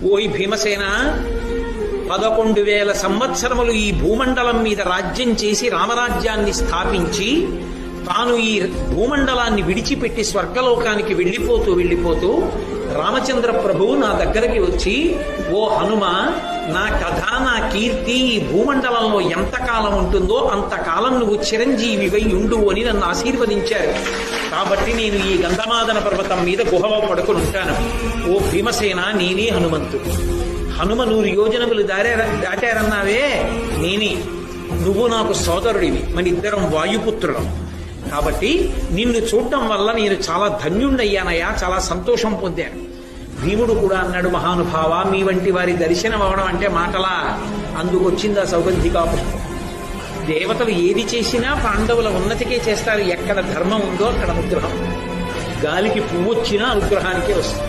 ఓయ్ భీమసేన, 11,000 సంవత్సరములు ఈ భూమండలం మీద రాజ్యం చేసి రామరాజ్యాన్ని స్థాపించి తాను ఈ భూమండలాన్ని విడిచిపెట్టి స్వర్గలోకానికి వెళ్ళిపోతూ రామచంద్ర ప్రభువు నా దగ్గరికి వచ్చి, ఓ హనుమ, నా కథ నా కీర్తి ఈ భూమండలంలో ఎంతకాలం ఉంటుందో అంతకాలం నువ్వు చిరంజీవివై ఉండు అని నన్ను ఆశీర్వదించారు. కాబట్టి నేను ఈ గంధమాదన పర్వతం మీద గుహలో పడుకుని ఉంటాను. ఓ భీమసేన, నేనే హనుమంతుడు. హనుమ 100 యోజనములు దాటారన్నావే, నేనే. నువ్వు నాకు సోదరుడివి, మన ఇద్దరం వాయుపుత్రులం. కాబట్టి నిన్ను చూడటం వల్ల నేను చాలా ధన్యుణ్ణయ్యానయ్యా, చాలా సంతోషం పొందాను. భీముడు కూడా అన్నాడు, మహానుభావ, మీ వంటి వారి దర్శనం అవడం అంటే మాటలా? అందుకొచ్చింది ఆ సౌగంధికా పుష్పం. దేవతలు ఏది చేసినా పాండవుల ఉన్నతికే చేస్తారు. ఎక్కడ ధర్మం ఉందో అక్కడ అనుగ్రహం. గాలికి పువ్వు వచ్చినా అనుగ్రహానికే వస్తుంది.